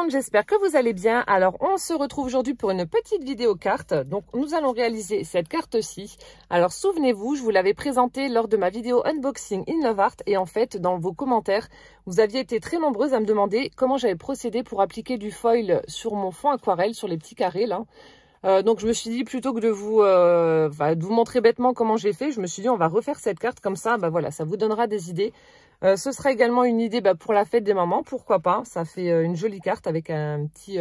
monde, j'espère que vous allez bien. Alors on se retrouve aujourd'hui pour une petite vidéo carte. Donc nous allons réaliser cette carte-ci. Alors souvenez-vous, je vous l'avais présentée lors de ma vidéo unboxing in Love Art. Et en fait, dans vos commentaires, vous aviez été très nombreuses à me demander comment j'avais procédé pour appliquer du foil sur mon fond aquarelle, sur les petits carrés là. Donc je me suis dit, plutôt que de vous montrer bêtement comment j'ai fait, je me suis dit on va refaire cette carte comme ça, voilà, ça vous donnera des idées. Ce sera également une idée pour la fête des mamans, pourquoi pas. Ça fait une jolie carte avec un petit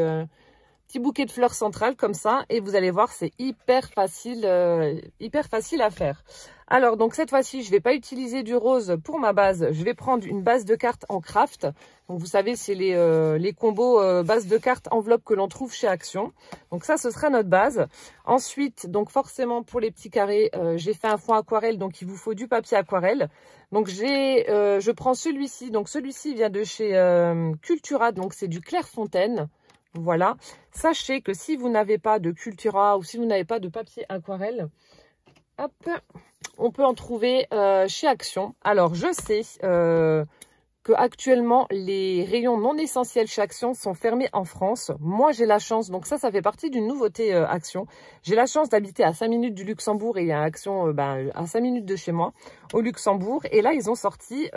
bouquet de fleurs centrales comme ça. Et vous allez voir, c'est hyper facile à faire. Alors donc cette fois-ci, je ne vais pas utiliser du rose pour ma base. Je vais prendre une base de cartes en craft. Donc vous savez, c'est les combos base de cartes enveloppe que l'on trouve chez Action. Donc ça, ce sera notre base. Ensuite, donc forcément pour les petits carrés, j'ai fait un fond aquarelle. Donc il vous faut du papier aquarelle. Donc je prends celui-ci. Donc celui-ci vient de chez Cultura. Donc c'est du Clairefontaine. Voilà. Sachez que si vous n'avez pas de Cultura ou si vous n'avez pas de papier aquarelle, hop, on peut en trouver chez Action. Alors je sais que actuellement les rayons non essentiels chez Action sont fermés en France. Moi j'ai la chance, donc ça fait partie d'une nouveauté Action. J'ai la chance d'habiter à 5 minutes du Luxembourg et il y a Action à 5 minutes de chez moi au Luxembourg. Et là ils ont sorti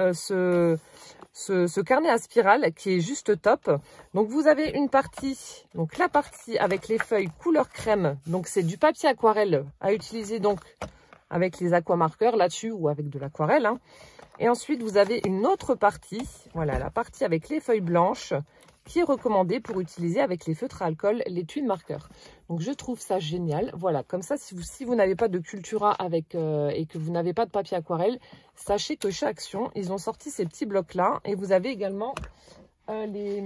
ce carnet à spirale qui est juste top. Donc vous avez une partie, donc la partie avec les feuilles couleur crème. Donc c'est du papier aquarelle à utiliser donc avec les aquamarqueurs là-dessus ou avec de l'aquarelle. Et ensuite vous avez une autre partie, voilà, la partie avec les feuilles blanches qui est recommandée pour utiliser avec les feutres à alcool, les tuiles marqueurs. Donc je trouve ça génial. Voilà, comme ça si vous n'avez pas de Cultura et que vous n'avez pas de papier aquarelle, sachez que chez Action, ils ont sorti ces petits blocs-là. Et vous avez également les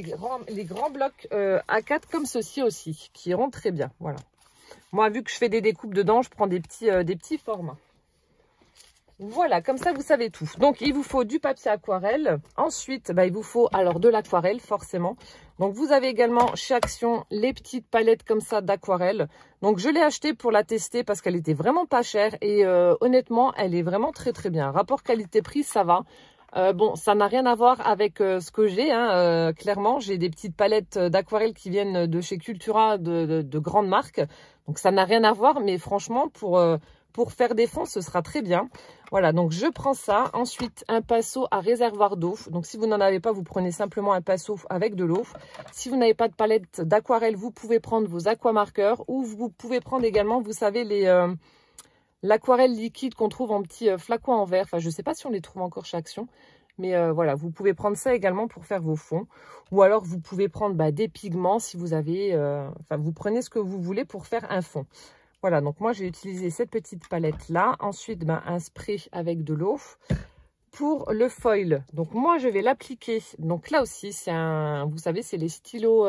grands blocs A4 comme ceci aussi, qui iront très bien. Voilà. Moi, vu que je fais des découpes dedans, je prends des petits formats. Voilà, comme ça, vous savez tout. Donc, il vous faut du papier aquarelle. Ensuite, il vous faut alors de l'aquarelle, forcément. Donc, vous avez également chez Action les petites palettes comme ça d'aquarelle. Donc, je l'ai achetée pour la tester parce qu'elle était vraiment pas chère. Et honnêtement, elle est vraiment très, très bien. Rapport qualité-prix, ça va. Bon, ça n'a rien à voir avec ce que j'ai. Clairement, j'ai des petites palettes d'aquarelle qui viennent de chez Cultura, de grandes marques. Donc, ça n'a rien à voir. Mais franchement, pour faire des fonds, ce sera très bien. Voilà, donc je prends ça. Ensuite, un pinceau à réservoir d'eau. Donc, si vous n'en avez pas, vous prenez simplement un pinceau avec de l'eau. Si vous n'avez pas de palette d'aquarelle, vous pouvez prendre vos aquamarqueurs ou vous pouvez prendre également, vous savez, l'aquarelle liquide qu'on trouve en petits flacons en verre. Enfin, je ne sais pas si on les trouve encore chez Action. Mais voilà, vous pouvez prendre ça également pour faire vos fonds. Ou alors, vous pouvez prendre des pigments si vous avez... vous prenez ce que vous voulez pour faire un fond. Voilà, donc moi, j'ai utilisé cette petite palette-là. Ensuite, un spray avec de l'eau. Pour le foil, donc moi, je vais l'appliquer. Donc là aussi, vous savez, c'est les stylo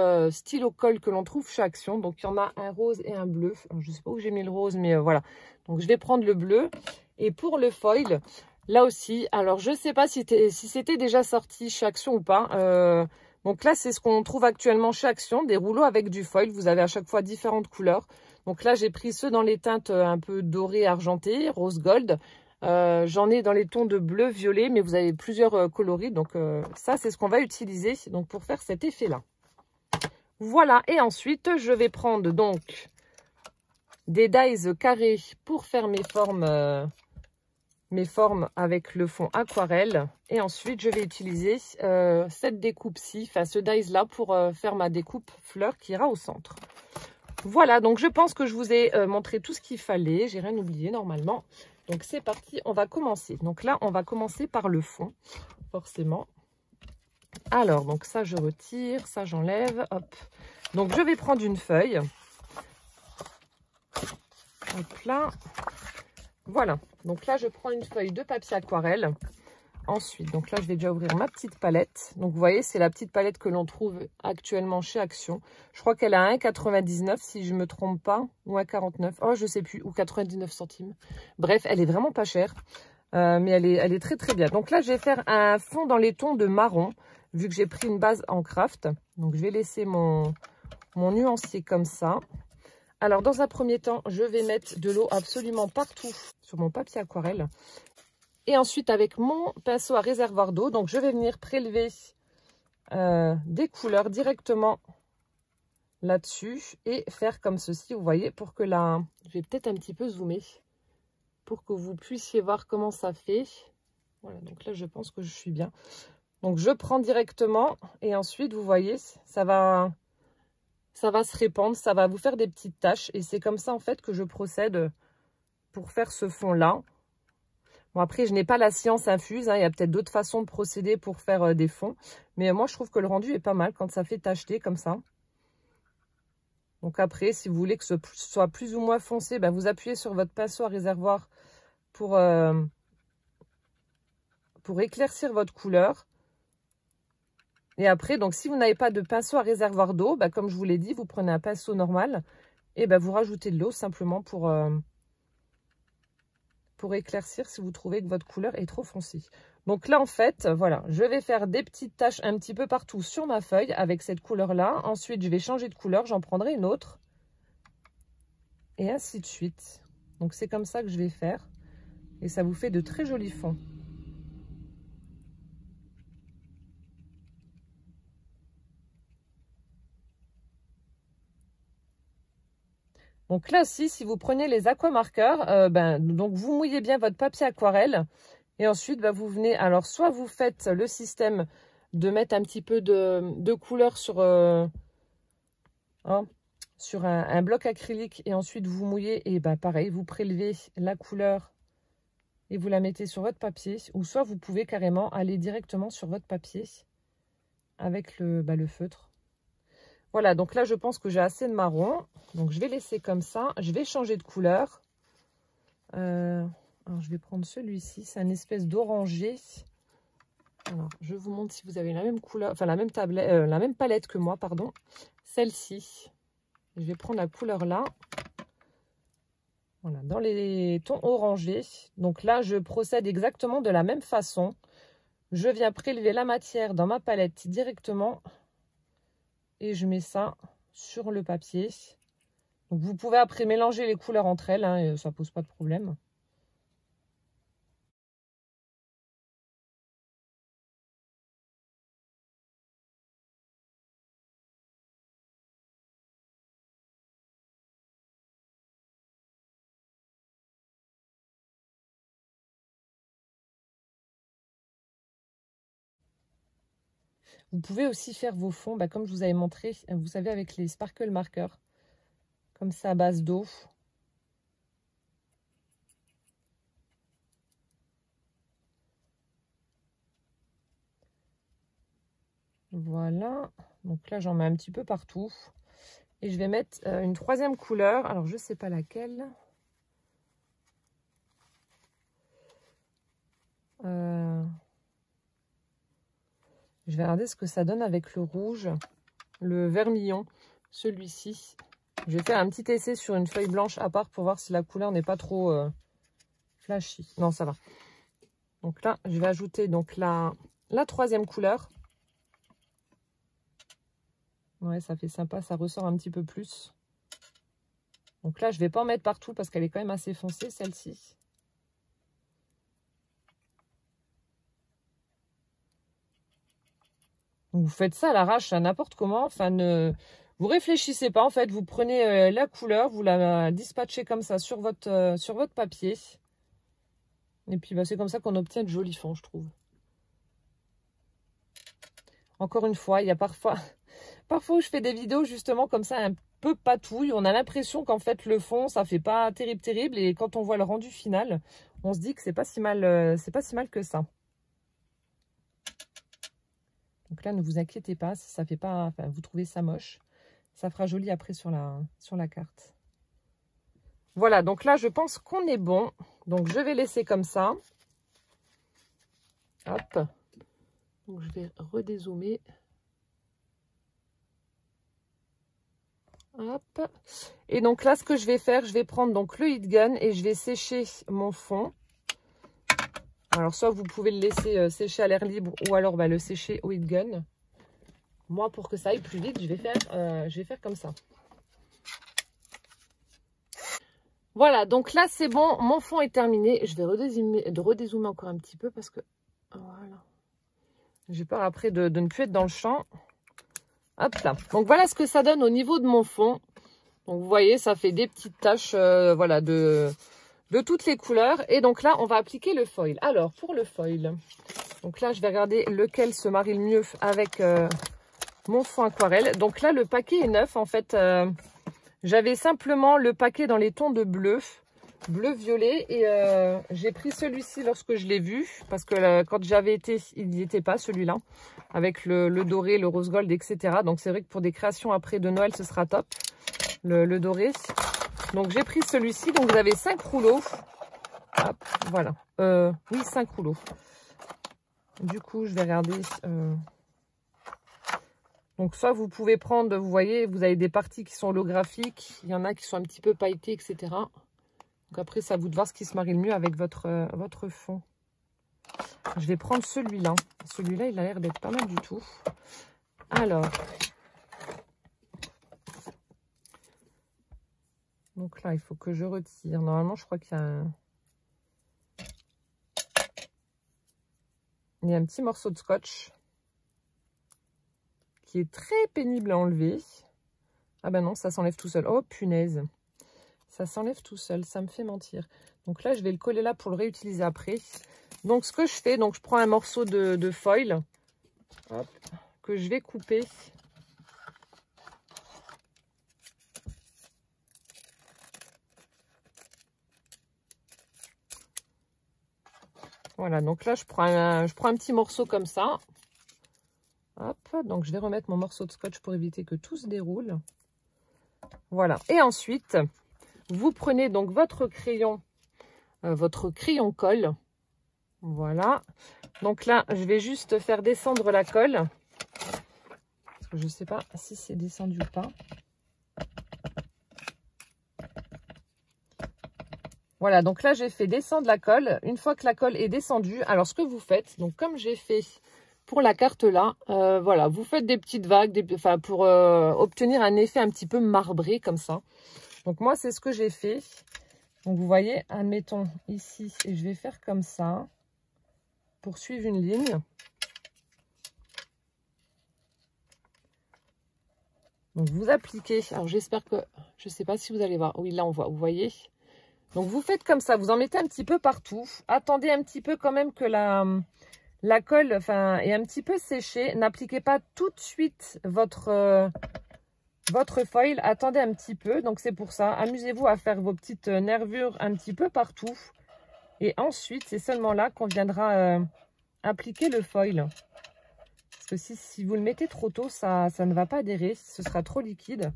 colle que l'on trouve chez Action. Donc, il y en a un rose et un bleu. Alors, je ne sais pas où j'ai mis le rose, mais voilà. Donc, je vais prendre le bleu. Et pour le foil, là aussi, alors, je ne sais pas si c'était déjà sorti chez Action ou pas. Donc là, c'est ce qu'on trouve actuellement chez Action, des rouleaux avec du foil. Vous avez à chaque fois différentes couleurs. Donc là, j'ai pris ceux dans les teintes un peu dorées, argentées, rose gold. J'en ai dans les tons de bleu, violet, mais vous avez plusieurs coloris. Donc ça, c'est ce qu'on va utiliser donc, pour faire cet effet-là. Voilà, et ensuite, je vais prendre donc des dies carrés pour faire mes formes avec le fond aquarelle. Et ensuite, je vais utiliser cette découpe-ci, enfin ce dies-là, pour faire ma découpe fleur qui ira au centre. Voilà, donc je pense que je vous ai montré tout ce qu'il fallait. J'ai rien oublié normalement. Donc c'est parti, on va commencer. Donc là, on va commencer par le fond, forcément. Alors, donc ça, je retire, ça, j'enlève. Hop. Donc je vais prendre une feuille. Hop là. Voilà. Donc là, je prends une feuille de papier aquarelle. Ensuite, donc là, je vais déjà ouvrir ma petite palette. Donc, vous voyez, c'est la petite palette que l'on trouve actuellement chez Action. Je crois qu'elle a 1,99 si je ne me trompe pas, ou 1,49. Oh, je ne sais plus, ou 99 centimes. Bref, elle est vraiment pas chère, mais elle est très, très bien. Donc là, je vais faire un fond dans les tons de marron, vu que j'ai pris une base en craft. Donc, je vais laisser mon nuancier comme ça. Alors, dans un premier temps, je vais mettre de l'eau absolument partout sur mon papier aquarelle. Et ensuite, avec mon pinceau à réservoir d'eau, donc je vais venir prélever des couleurs directement là-dessus et faire comme ceci, vous voyez, pour que là, je vais peut-être un petit peu zoomer pour que vous puissiez voir comment ça fait. Voilà, donc là, je pense que je suis bien. Donc, je prends directement et ensuite, vous voyez, ça va se répandre, ça va vous faire des petites taches et c'est comme ça, en fait, que je procède pour faire ce fond-là. Bon, après, je n'ai pas la science infuse, hein, il y a peut-être d'autres façons de procéder pour faire des fonds, mais moi, je trouve que le rendu est pas mal quand ça fait tacheter comme ça. Donc après, si vous voulez que ce soit plus ou moins foncé, ben vous appuyez sur votre pinceau à réservoir pour éclaircir votre couleur. Et après, donc si vous n'avez pas de pinceau à réservoir d'eau, ben comme je vous l'ai dit, vous prenez un pinceau normal et ben vous rajoutez de l'eau simplement pour éclaircir si vous trouvez que votre couleur est trop foncée. Donc là, en fait, voilà, je vais faire des petites taches un petit peu partout sur ma feuille avec cette couleur-là. Ensuite, je vais changer de couleur, j'en prendrai une autre. Et ainsi de suite. Donc c'est comme ça que je vais faire. Et ça vous fait de très jolis fonds. Donc là aussi, si vous prenez les aquamarqueurs, donc vous mouillez bien votre papier aquarelle. Et ensuite, vous venez, alors soit vous faites le système de mettre un petit peu de couleur sur, sur un bloc acrylique. Et ensuite, vous mouillez et pareil, vous prélevez la couleur et vous la mettez sur votre papier. Ou soit vous pouvez carrément aller directement sur votre papier avec le feutre. Voilà, donc là, je pense que j'ai assez de marron. Donc, je vais laisser comme ça. Je vais changer de couleur. Alors, je vais prendre celui-ci. C'est une espèce d'orangé. Alors, je vous montre si vous avez la même couleur, enfin, la même tablette, la même palette que moi, pardon. Celle-ci. Je vais prendre la couleur là. Voilà, dans les tons orangés. Donc là, je procède exactement de la même façon. Je viens prélever la matière dans ma palette directement. Et je mets ça sur le papier. Donc vous pouvez après mélanger les couleurs entre elles, hein, et ça pose pas de problème. Vous pouvez aussi faire vos fonds, comme je vous avais montré, vous savez, avec les sparkle markers, comme ça à base d'eau. Voilà, donc là j'en mets un petit peu partout. Et je vais mettre une troisième couleur, alors je sais pas laquelle. Je vais regarder ce que ça donne avec le rouge, le vermillon, celui-ci. Je vais faire un petit essai sur une feuille blanche à part pour voir si la couleur n'est pas trop flashy. Non, ça va. Donc là, je vais ajouter donc la troisième couleur. Ouais, ça fait sympa, ça ressort un petit peu plus. Donc là, je ne vais pas en mettre partout parce qu'elle est quand même assez foncée, celle-ci. Vous faites ça à l'arrache, à n'importe comment. Enfin, vous réfléchissez pas. En fait, vous prenez la couleur, vous la dispatchez comme ça sur votre papier. Et puis, c'est comme ça qu'on obtient de jolis fonds, je trouve. Encore une fois, il y a parfois où je fais des vidéos justement comme ça, un peu patouille. On a l'impression qu'en fait, le fond, ça fait pas terrible. Et quand on voit le rendu final, on se dit que c'est pas si mal que ça. Donc là, ne vous inquiétez pas si ça fait pas, enfin, vous trouvez ça moche. Ça fera joli après sur la carte. Voilà, donc là, je pense qu'on est bon. Donc, je vais laisser comme ça. Hop. Donc, je vais redézoomer. Hop. Et donc là, ce que je vais faire, je vais prendre donc le heat gun et je vais sécher mon fond. Alors, soit vous pouvez le laisser sécher à l'air libre ou alors le sécher au heat gun. Moi, pour que ça aille plus vite, je vais faire comme ça. Voilà, donc là, c'est bon. Mon fond est terminé. Je vais redézoomer encore un petit peu parce que... Voilà. J'ai peur après de ne plus être dans le champ. Hop là. Donc voilà ce que ça donne au niveau de mon fond. Donc vous voyez, ça fait des petites taches voilà, de toutes les couleurs. Et donc là, on va appliquer le foil. Alors, pour le foil, donc là, je vais regarder lequel se marie le mieux avec mon fond aquarelle. Donc là, le paquet est neuf. En fait, j'avais simplement le paquet dans les tons de bleu violet. Et j'ai pris celui-ci lorsque je l'ai vu. Parce que quand j'avais été, il n'y était pas celui-là. Avec le doré, le rose gold, etc. Donc c'est vrai que pour des créations après de Noël, ce sera top. Le doré. Donc j'ai pris celui-ci. Donc vous avez 5 rouleaux. Hop, voilà. Oui, 5 rouleaux. Du coup, je vais regarder. Donc soit vous pouvez prendre, vous voyez, vous avez des parties qui sont holographiques. Il y en a qui sont un petit peu pailletées, etc. Donc après, c'est à vous de voir ce qui se marie le mieux avec votre fond. Je vais prendre celui-là. Celui-là, il a l'air d'être pas mal du tout. Alors. Donc là, il faut que je retire. Normalement, je crois qu'il y a un petit morceau de scotch qui est très pénible à enlever. Ah ben non, ça s'enlève tout seul. Oh punaise. Ça s'enlève tout seul, ça me fait mentir. Donc là, je vais le coller là pour le réutiliser après. Donc ce que je fais, donc je prends un morceau de foil, hop, que je vais couper. Voilà, donc là, je prends un petit morceau comme ça. Hop, donc je vais remettre mon morceau de scotch pour éviter que tout se déroule. Voilà, et ensuite, vous prenez donc votre crayon colle. Voilà. Donc là, je vais juste faire descendre la colle. Parce que je ne sais pas si c'est descendu ou pas. Voilà, donc là, j'ai fait descendre la colle. Une fois que la colle est descendue, alors ce que vous faites, donc comme j'ai fait pour la carte là, voilà, vous faites des petites vagues pour obtenir un effet un petit peu marbré comme ça. Donc moi, c'est ce que j'ai fait. Donc vous voyez, admettons ici, et je vais faire comme ça pour suivre une ligne. Donc vous appliquez, alors j'espère que, je ne sais pas si vous allez voir, oui là on voit, vous voyez. Donc vous faites comme ça, vous en mettez un petit peu partout. Attendez un petit peu quand même que la colle est un petit peu séchée. N'appliquez pas tout de suite votre foil. Attendez un petit peu. Donc c'est pour ça. Amusez-vous à faire vos petites nervures un petit peu partout. Et ensuite, c'est seulement là qu'on viendra appliquer le foil. Parce que si vous le mettez trop tôt, ça ne va pas adhérer. Ce sera trop liquide.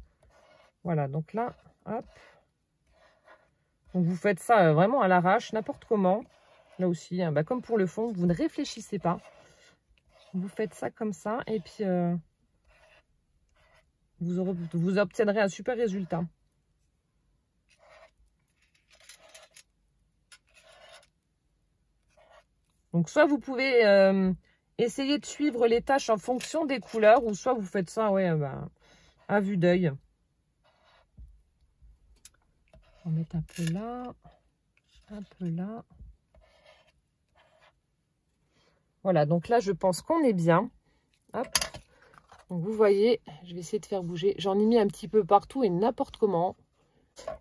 Voilà, donc là, hop. Donc vous faites ça vraiment à l'arrache, n'importe comment. Là aussi, hein, comme pour le fond, vous ne réfléchissez pas. Vous faites ça comme ça et puis vous obtiendrez un super résultat. Donc soit vous pouvez essayer de suivre les tâches en fonction des couleurs ou soit vous faites ça à vue d'œil. On va mettre un peu là, un peu là. Voilà, donc là, je pense qu'on est bien. Hop. Donc vous voyez, je vais essayer de faire bouger. J'en ai mis un petit peu partout et n'importe comment.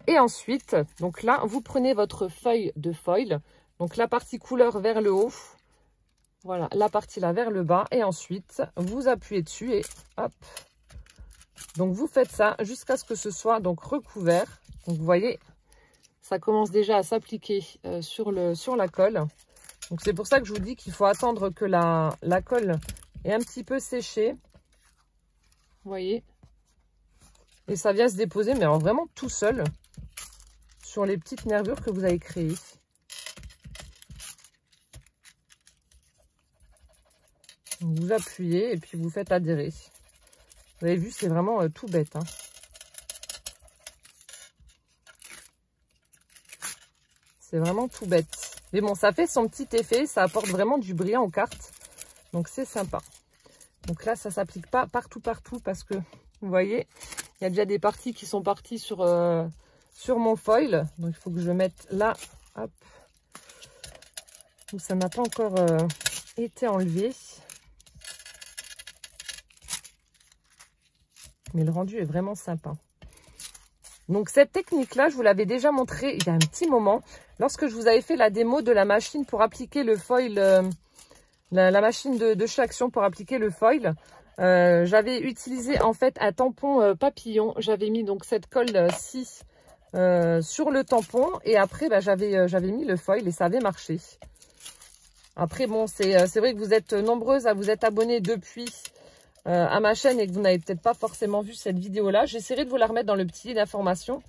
Et ensuite, donc là, vous prenez votre feuille de foil. Donc la partie couleur vers le haut. Voilà, la partie là vers le bas. Et ensuite, vous appuyez dessus et hop. Donc vous faites ça jusqu'à ce que ce soit donc recouvert. Donc vous voyez, ça commence déjà à s'appliquer sur la colle. Donc c'est pour ça que je vous dis qu'il faut attendre que la colle est un petit peu séchée. Vous voyez. Et ça vient se déposer, mais alors vraiment tout seul, sur les petites nervures que vous avez créées. Donc vous appuyez et puis vous faites adhérer. Vous avez vu, c'est vraiment tout bête. Hein. C'est vraiment tout bête. Mais bon, ça fait son petit effet. Ça apporte vraiment du brillant aux cartes. Donc, c'est sympa. Donc là, ça ne s'applique pas partout parce que, vous voyez, il y a déjà des parties qui sont parties sur mon foil. Donc, il faut que je mette là. Hop. Donc, ça n'a pas encore été enlevé. Mais le rendu est vraiment sympa. Donc cette technique-là, je vous l'avais déjà montré il y a un petit moment. Lorsque je vous avais fait la démo de la machine pour appliquer le foil, la machine de chez Action pour appliquer le foil. J'avais utilisé en fait un tampon papillon. J'avais mis donc cette colle-ci sur le tampon. Et après, bah, j'avais mis le foil et ça avait marché. Après, bon, c'est vrai que vous êtes nombreuses à vous être abonnées depuis à ma chaîne et que vous n'avez peut-être pas forcément vu cette vidéo-là. J'essaierai de vous la remettre dans le petit lien d'information.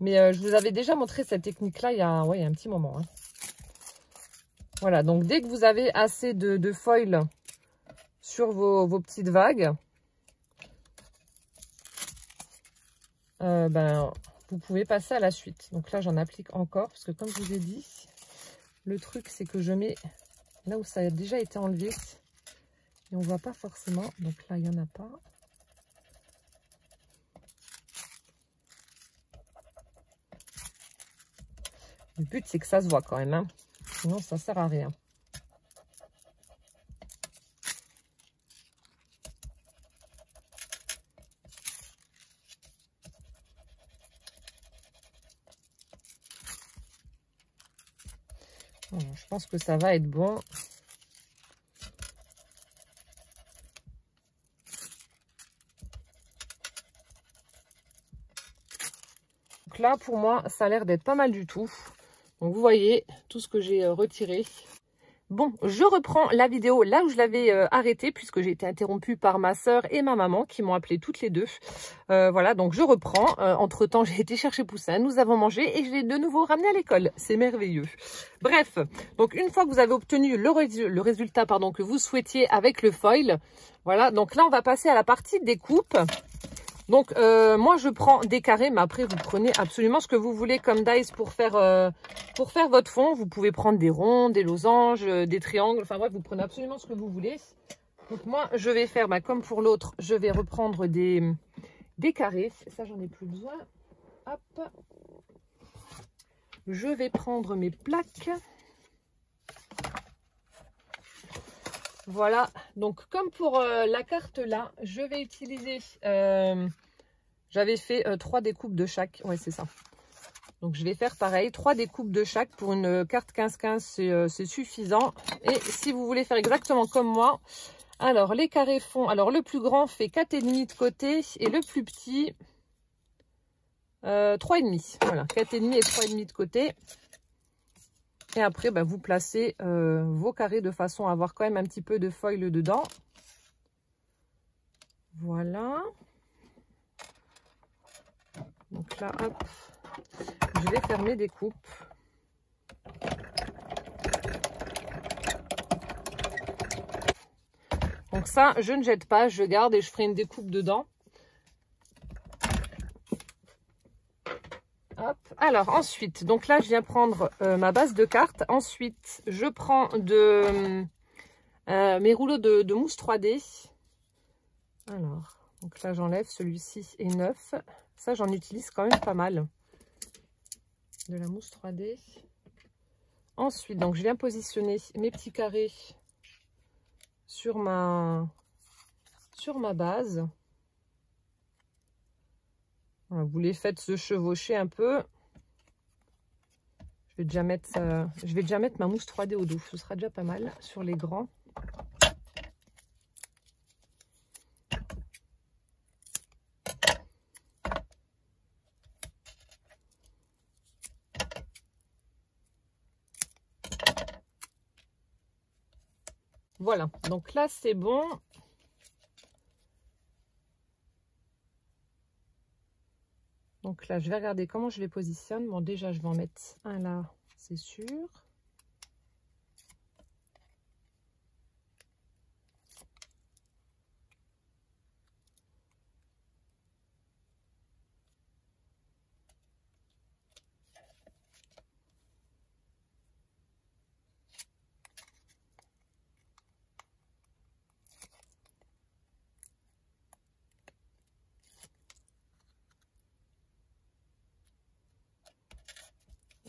Mais je vous avais déjà montré cette technique-là il y a un petit moment. Hein. Voilà, donc dès que vous avez assez de foil sur vos petites vagues, ben, vous pouvez passer à la suite. Donc là, j'en applique encore parce que comme je vous ai dit, le truc, c'est que je mets là où ça a déjà été enlevé. Et on ne voit pas forcément. Donc là, il n'y en a pas. Le but, c'est que ça se voit quand même. Hein. Sinon, ça ne sert à rien. Voilà, je pense que ça va être bon. Donc là, pour moi, ça a l'air d'être pas mal du tout. Donc vous voyez tout ce que j'ai retiré. Bon, je reprends la vidéo là où je l'avais arrêtée puisque j'ai été interrompue par ma soeur et ma maman qui m'ont appelée toutes les deux. Voilà, donc je reprends. Entre-temps, j'ai été chercher Poussin, nous avons mangé et je l'ai de nouveau ramené à l'école. C'est merveilleux. Bref, donc une fois que vous avez obtenu le résultat que vous souhaitiez avec le foil, voilà, donc là on va passer à la partie découpe. Donc, moi, je prends des carrés, mais après, vous prenez absolument ce que vous voulez comme dice pour faire votre fond. Vous pouvez prendre des ronds, des losanges, des triangles. Enfin, bref, vous prenez absolument ce que vous voulez. Donc, moi, je vais faire, comme pour l'autre, je vais reprendre des carrés. Ça, j'en ai plus besoin. Hop. Je vais prendre mes plaques. Voilà, donc comme pour la carte là, je vais utiliser, j'avais fait 3 découpes de chaque, ouais c'est ça. Donc je vais faire pareil, 3 découpes de chaque pour une carte 15-15, c'est suffisant. Et si vous voulez faire exactement comme moi, alors les carrés font, alors le plus grand fait 4,5 de côté et le plus petit 3,5. Voilà, 4,5 et 3,5 de côté. Et après, vous placez vos carrés de façon à avoir quand même un petit peu de foil dedans. Voilà. Donc là, hop, je vais faire mes découpes. Donc ça, je ne jette pas, je garde et je ferai une découpe dedans. Hop. Alors ensuite, donc là je viens prendre ma base de cartes. Ensuite, je prends mes rouleaux de mousse 3D. Alors, donc là j'enlève, celui-ci est neuf. Ça j'en utilise quand même pas mal. De la mousse 3D. Ensuite, donc je viens positionner mes petits carrés sur ma base. Voilà, vous les faites se chevaucher un peu. Je vais déjà mettre ma mousse 3D au dos. Ce sera déjà pas mal sur les grands. Voilà, donc là c'est bon. Donc là, je vais regarder comment je les positionne. Bon, déjà, je vais en mettre un là, c'est sûr.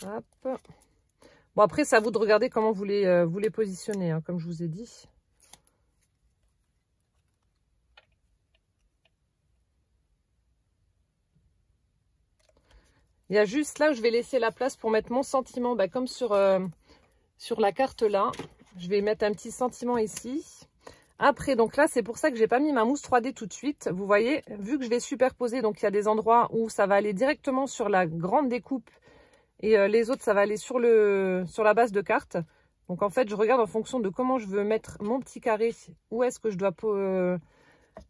Hop. Bon, après, c'est à vous de regarder comment vous les positionnez, hein, comme je vous ai dit. Il y a juste là où je vais laisser la place pour mettre mon sentiment, bah, comme sur la carte là. Je vais mettre un petit sentiment ici. Après, donc là, c'est pour ça que j'ai pas mis ma mousse 3D tout de suite. Vous voyez, vu que je vais superposer, donc il y a des endroits où ça va aller directement sur la grande découpe et les autres, ça va aller sur la base de carte. Donc en fait, je regarde en fonction de comment je veux mettre mon petit carré, où est-ce que je dois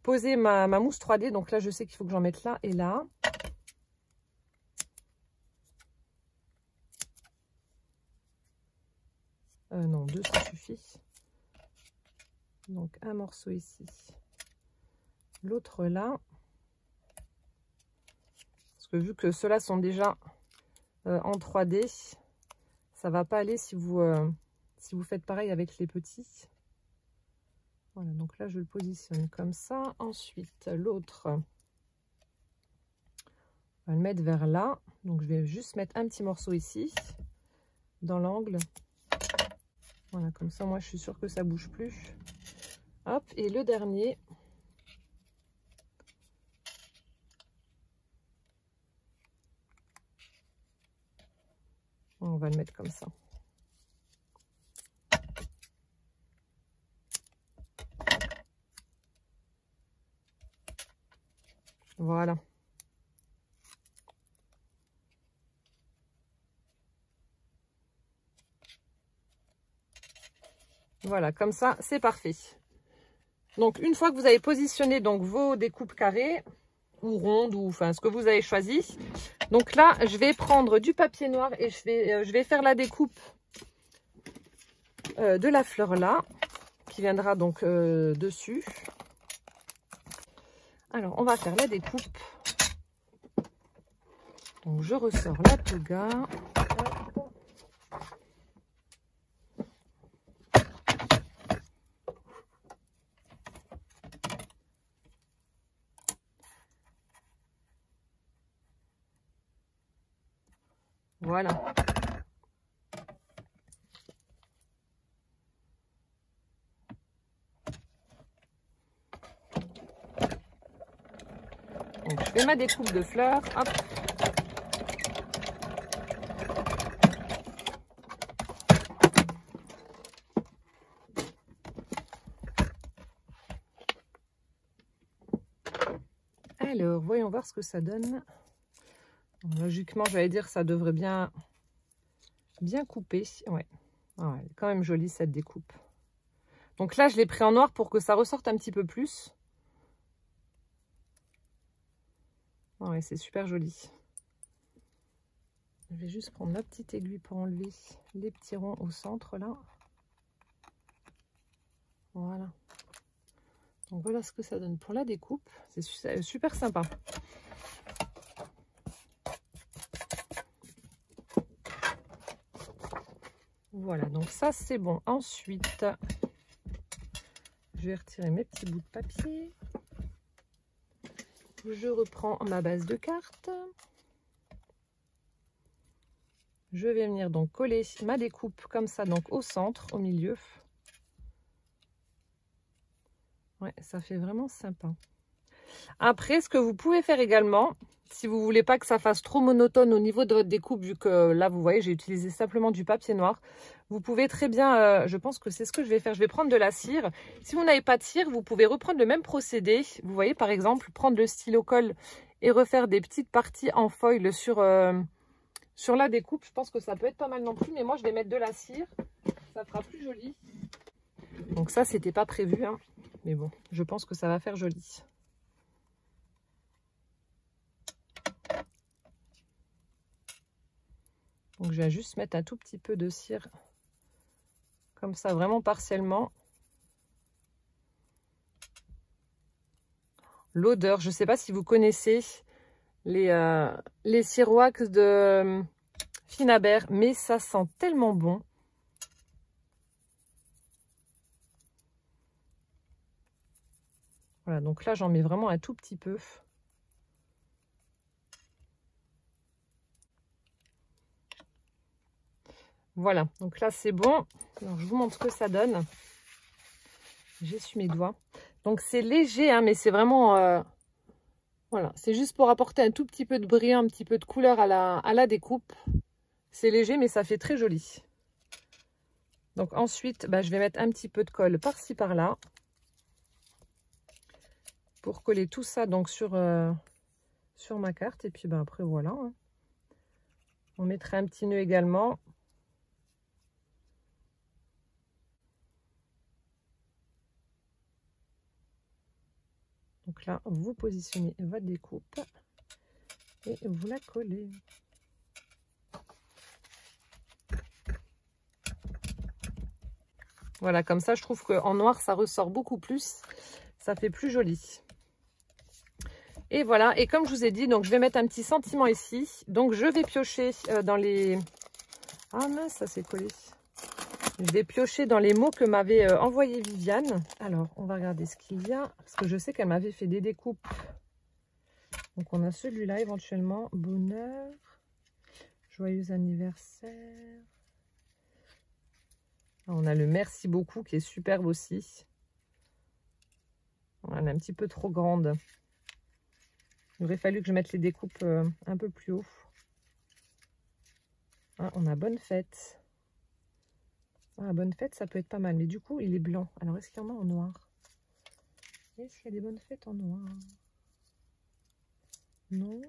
poser ma mousse 3D. Donc là, je sais qu'il faut que j'en mette là et là. Non, 2, ça suffit. Donc un morceau ici, l'autre là. Parce que vu que ceux-là sont déjà en 3D, ça va pas aller si vous faites pareil avec les petits. Voilà, donc là je le positionne comme ça. Ensuite, l'autre, on va le mettre vers là. Donc je vais juste mettre un petit morceau ici, dans l'angle. Voilà, comme ça, moi je suis sûre que ça bouge plus. Hop, et le dernier. On va le mettre comme ça. Voilà. Voilà, comme ça, c'est parfait. Donc, une fois que vous avez positionné donc vos découpes carrées ou rondes, ou enfin ce que vous avez choisi, donc là, je vais prendre du papier noir et je vais faire la découpe de la fleur là, qui viendra donc dessus. Alors, on va faire la découpe. Donc, je ressors la toga. Voilà. Donc, je fais ma découpe de fleurs. Hop. Alors, voyons voir ce que ça donne. Logiquement, j'allais dire ça devrait bien couper. Ouais. Ah, elle est quand même jolie cette découpe. Donc là, je l'ai pris en noir pour que ça ressorte un petit peu plus. Ah ouais, c'est super joli. Je vais juste prendre ma petite aiguille pour enlever les petits ronds au centre là. Voilà. Donc voilà ce que ça donne pour la découpe. C'est super sympa. Voilà, donc ça c'est bon. Ensuite, je vais retirer mes petits bouts de papier. Je reprends ma base de carte. Je vais venir donc coller ma découpe comme ça, donc au centre, au milieu. Ouais, ça fait vraiment sympa. Après, ce que vous pouvez faire également, si vous voulez pas que ça fasse trop monotone au niveau de votre découpe, vu que là, vous voyez, j'ai utilisé simplement du papier noir, vous pouvez très bien, je pense que c'est ce que je vais faire, je vais prendre de la cire. Si vous n'avez pas de cire, vous pouvez reprendre le même procédé. Vous voyez, par exemple, prendre le stylo colle et refaire des petites parties en foil sur la découpe. Je pense que ça peut être pas mal non plus, mais moi, je vais mettre de la cire. Ça fera plus joli. Donc ça, c'était pas prévu, hein. Mais bon, je pense que ça va faire joli. Donc je vais juste mettre un tout petit peu de cire, comme ça, vraiment partiellement. L'odeur, je ne sais pas si vous connaissez les cires wax de Finaber, mais ça sent tellement bon. Voilà, donc là j'en mets vraiment un tout petit peu. Voilà, donc là c'est bon. Alors, je vous montre ce que ça donne. J'essuie mes doigts. Donc c'est léger, hein, mais c'est vraiment... Voilà, c'est juste pour apporter un tout petit peu de brillant, un petit peu de couleur à la découpe. C'est léger, mais ça fait très joli. Donc ensuite, je vais mettre un petit peu de colle par-ci, par-là. Pour coller tout ça donc sur ma carte. Et puis après, voilà. Hein. On mettra un petit nœud également. Donc là, vous positionnez votre découpe et vous la collez. Voilà, comme ça, je trouve qu'en noir, ça ressort beaucoup plus. Ça fait plus joli. Et voilà, et comme je vous ai dit, donc je vais mettre un petit sentiment ici. Donc je vais piocher dans les... Ah mince, ça s'est collé. Je vais piocher dans les mots que m'avait envoyé Viviane. Alors, on va regarder ce qu'il y a. Parce que je sais qu'elle m'avait fait des découpes. Donc, on a celui-là éventuellement. Bonheur. Joyeux anniversaire. On a le merci beaucoup qui est superbe aussi. Elle est un petit peu trop grande. Il aurait fallu que je mette les découpes un peu plus haut. Ah, on a bonne fête. Ah, bonne fête, ça peut être pas mal. Mais du coup, il est blanc. Alors, est-ce qu'il y en a en noir? Est-ce qu'il y a des bonnes fêtes en noir? Non.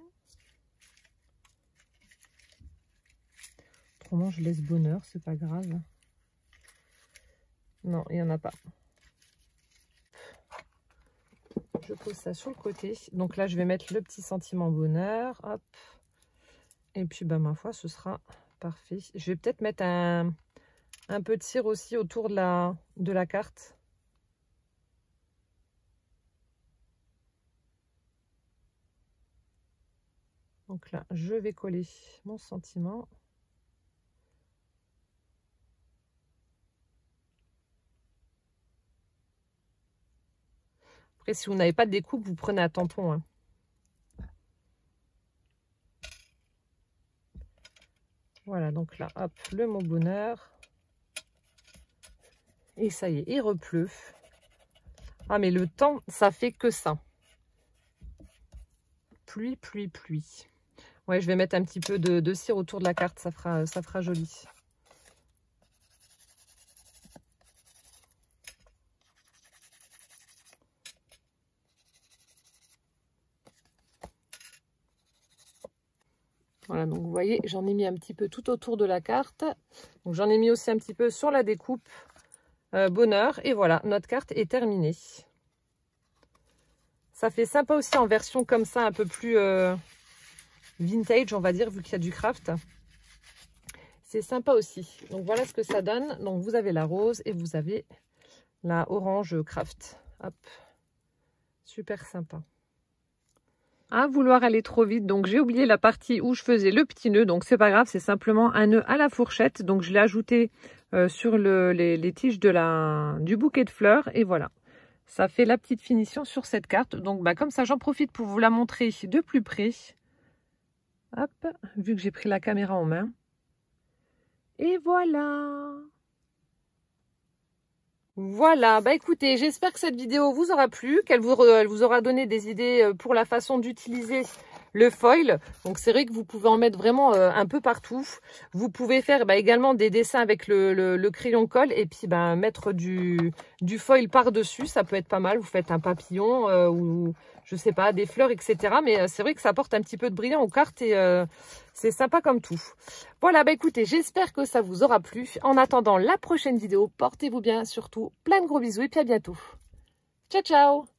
Autrement, je laisse bonheur, c'est pas grave. Non, il n'y en a pas. Je pose ça sur le côté. Donc là, je vais mettre le petit sentiment bonheur. Hop. Et puis, ma foi, ce sera parfait. Je vais peut-être mettre un peu de cire aussi autour de la carte. Donc là, je vais coller mon sentiment. Après, si vous n'avez pas de découpe, vous prenez un tampon. Hein. Voilà, donc là, hop, le mot bonheur. Et ça y est, il repleut. Ah, mais le temps, ça fait que ça. Pluie, pluie, pluie. Ouais, je vais mettre un petit peu de cire autour de la carte, ça fera joli. Voilà, donc vous voyez, j'en ai mis un petit peu tout autour de la carte. Donc j'en ai mis aussi un petit peu sur la découpe bonheur. Et voilà, notre carte est terminée. Ça fait sympa aussi en version comme ça, un peu plus vintage, on va dire, vu qu'il y a du craft. C'est sympa aussi. Donc voilà ce que ça donne. Donc vous avez la rose et vous avez la orange craft. Hop, super sympa. À vouloir aller trop vite, donc j'ai oublié la partie où je faisais le petit nœud, donc c'est pas grave, c'est simplement un nœud à la fourchette. Donc je l'ai ajouté sur les tiges du bouquet de fleurs et voilà, ça fait la petite finition sur cette carte. Donc comme ça, j'en profite pour vous la montrer de plus près. Hop, vu que j'ai pris la caméra en main. Et voilà. Voilà, écoutez, j'espère que cette vidéo vous aura plu, qu'elle vous aura donné des idées pour la façon d'utiliser le foil. Donc c'est vrai que vous pouvez en mettre vraiment un peu partout. Vous pouvez faire également des dessins avec le crayon colle et puis mettre du foil par-dessus, ça peut être pas mal. Vous faites un papillon ou je sais pas, des fleurs, etc. Mais c'est vrai que ça apporte un petit peu de brillant aux cartes et c'est sympa comme tout. Voilà, écoutez, j'espère que ça vous aura plu. En attendant la prochaine vidéo, portez-vous bien, surtout plein de gros bisous et puis à bientôt. Ciao, ciao!